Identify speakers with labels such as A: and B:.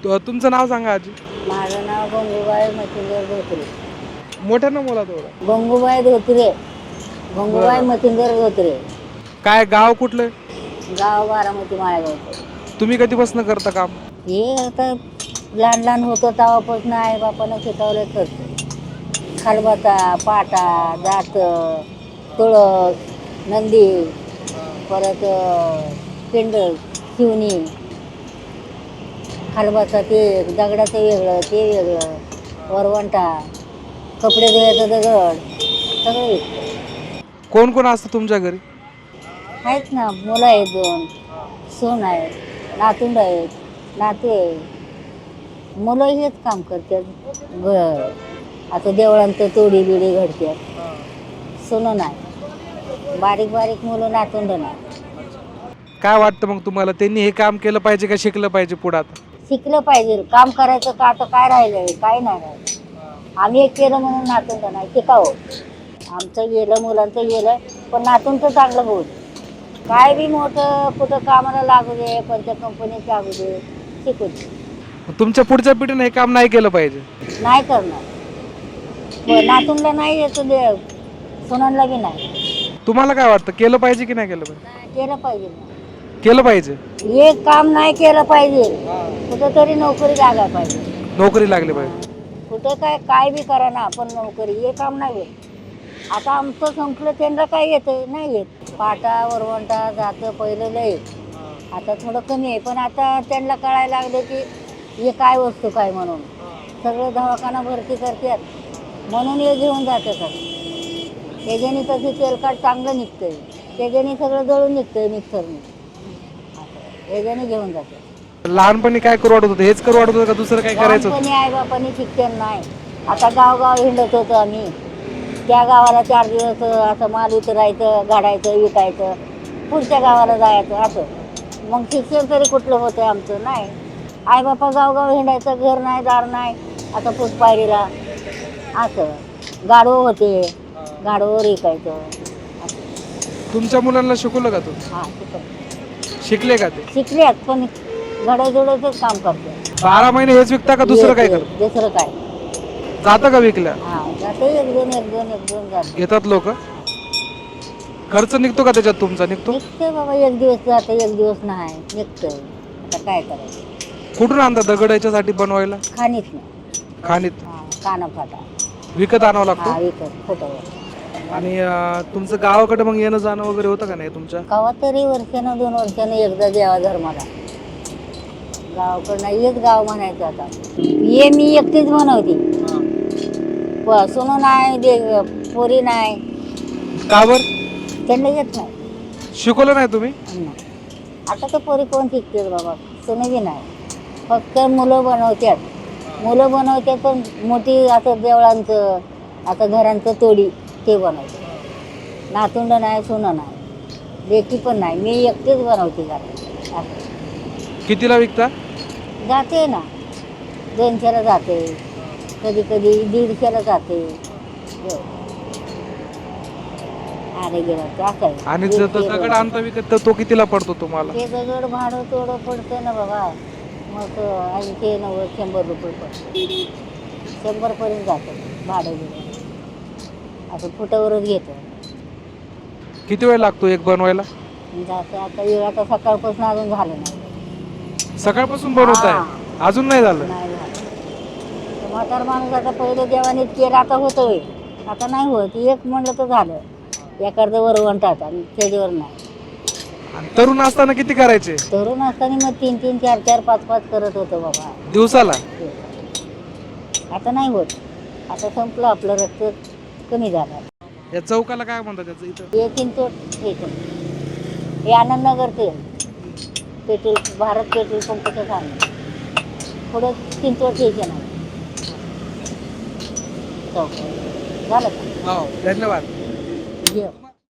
A: तुमचं नाव सांगा आजी.
B: माझं नाव गंगूबाई मचिंदर धोत्रे.
A: मोठ्यानं बोला थोडं.
B: गंगूबाई धोत्रे. गंगूबाई
A: बरं.
B: मचिंदर धोत्रे.
A: काय गाव कुठलं?
B: गाव बारामती माळेगावचं.
A: तुम्ही कधीपासून करता काम?
B: हे आता लहान लहान होतं तेव्हापासून आई बापानं शिकवलं करतो. खलबत्ता, पाटा, जात, तुळस, नंदी, परत पिंड, शिवणी, खलबत्ता ते दगडाचं वेगळं, ते वेगळं, वरवंटा, कपडे धुवायचं दगड, सगळं विकतं.
A: कोण कोण असतं तुमच्या घरी?
B: आहेत ना, मुलं आहेत 2, सून आहेत, नातूंड आहेत, नातू आहे. मुलं हेच काम करतात. आता देवळांचं तोडी बिडी घडतात. सुनं नाही, बारीक बारीक मुलं नातूंड नाही.
A: काय वाटतं मग तुम्हाला, त्यांनी हे काम केलं पाहिजे का शिकलं पाहिजे पुढं आता?
B: शिकलं पाहिजे. काम करायचं का आता काय राहिलंय? काय नाही राहिलं. आम्ही एक केलं म्हणून नातूंड नाही, शिकावं. आमचं गेलं, मुलांचं गेलं, पण नातूंचं चांगलं होईल. काय बी मोठं कुठं कामाला लागू दे, कोणत्या कंपनीत लागू दे, शिकू दे.
A: तुमच्या पुढच्या पिढीने हे काम नाही केलं पाहिजे?
B: नाही करणार. नातूंडला नाही येतं दे, सुनांना बी नाही.
A: तुम्हाला काय वाटतं, केलं पाहिजे की नाही केलं पाहिजे?
B: केलं पाहिजे.
A: केलं पाहिजे.
B: एक काम नाही केलं पाहिजे, कुठं तरी नोकरी लागायला पाहिजे.
A: नोकरी लागली पाहिजे.
B: कुठं काय बी करा ना, आपण नोकरी हे काम नाही येत. आता आमचं संपलं, त्यांना काय येतं? नाही येत. पाटा, वरवंटा, जातं पहिलं लय, आता थोडं कमी आहे. पण आता त्यांना कळायला लागलं की हे काय वस्तू काय म्हणून. सगळं दवाखाना भरती करतात म्हणून हे घेऊन जातात. त्याच्याने तशी तेलकाट चांगलं निघतंय, त्याच्याने सगळं जळून निघतंय मिक्सरने. याच्याने घेऊन जातात.
A: लहानपणी काय करू वाटत होतं? हेच करू वाटत होतं का दुसरं काय करायचं होतं?
B: लहानपणी आईबापांनी शिक्षण नाही. आता गावगाव हिंडत होतो आम्ही. त्या गावाला 4 दिवस असं माल उतरायचं, गाडायचं, विकायचं, पुढच्या गावाला जायचं असं. मग शिक्षण तरी कुठलं होतं आमचं? नाही. आईबापा गावगाव हिंडायचं, घर नाही, दार नाही. आता फुटपायरीला असं गाढवं होते, गाढवावर विकायचं.
A: तुमच्या मुलांना शिकवलं का तू?
B: हां, शिकवलं.
A: शिकले का ते?
B: शिकल्यात पण घडाजोडाचंच काम करतात.
A: 12 महिने हेच विकता का दुसरं काय करतात?
B: दुसरं काय?
A: जातं का विकल्या?
B: हां, जाते एक दोन जाते.
A: घेतात लोक? खर्च निघतो का त्याच्यात तुमचा? निघतो?
B: निघतंय बाबा, एक दिवस जातं, एक दिवस नाही निघतंय. आता काय करायचं?
A: कुठून आणता दगड याच्यासाठी बनवायला?
B: खाणीत नाही.
A: खाणीत?
B: हां, कानाफाटा.
A: विकत आणावं
B: हां,
A: लागतो?
B: विकत फोटोवर.
A: आणि तुमचं गावाकडे मग येणं जाणं वगैरे होतं का नाही तुमच्या?
B: कवा तरी वर्षानं 2 वर्षानं एकदा देवा धर्माला. गावाकडनं हेच गाव म्हणायचं आता. हे मी एकटीच बनवते. सोनं नाही, पोरी नाही.
A: का बर?
B: त्यांना येत नाही.
A: शिकवलं नाही तुम्ही?
B: नाही. आता तर पोरी कोण शिकते बाबा? सोनं बी नाही. फक्त मुलं बनवतात पण मोठी आता देवळांचं, आता घरांचं तोडी ते बनवते. नातुंड नाही, सोनं नाही, लेकी पण नाही. मी एकटीच बनवते घरात असं.
A: कितीला विकता?
B: जाते ना, 200ला जाते, कधी कधी 150ला जाते. अरे गेला असं आहे.
A: आणि जर तो दगड आणता विकत तर तो कितीला पडतो तुम्हाला?
B: ते दगड भाडं तोडं पडतं ना बाबा, मग 80, 90, 100 रुपये पडतं. 100पर्यंत जातं भाडं गेलं. असं फुटावरच घेतो.
A: किती वेळ लागतो एक बनवायला?
B: जातं आता सकाळपासून अजून झालं नाही.
A: सकाळपासून बनवताय? अजून नाही झालं?
B: नाही झालं. म्हातार माणूस आता पहिलं देवानीत केलं, आता होतोय, आता नाही होत. एक म्हणलं तर झालं, एखादं वरवंटात आणि त्याच्यावर नाही.
A: आणि तरुण असताना किती करायचे?
B: तरुण असताना मग 3-3, 4-4, 5-5 करत होतो बाबा
A: दिवसाला?
B: आता नाही होत. आता संपलं आपलं, रक्त कमी झालं.
A: या चौकाला काय म्हणतात त्याचं इथं?
B: हे चिंचवड, हे आनंदनगर पेट्रोल, भारत पेट्रोल पंपचं सामने पुढं चिंचवड स्टेशन आहे. चौक झालं का?
A: हो, धन्यवाद.
B: जेव.